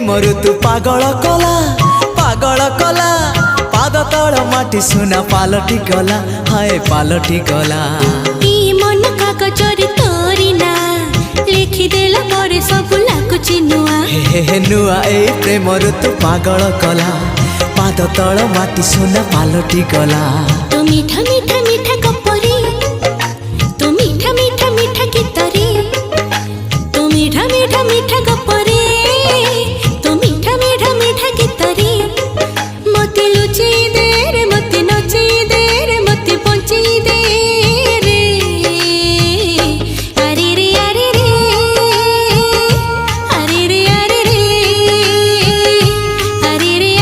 प्रेम ऋतु पागल कला पाद तल माटी सुना पालटी गला हाय पालटी गला मन कागजर तोरी ना लिखिदेला परे सब लाଗୁଛି नुआ हे नुआ ए प्रेम ऋतु पागल कला पाद तल माटी सुना पालटी गला तो मीठा मीठा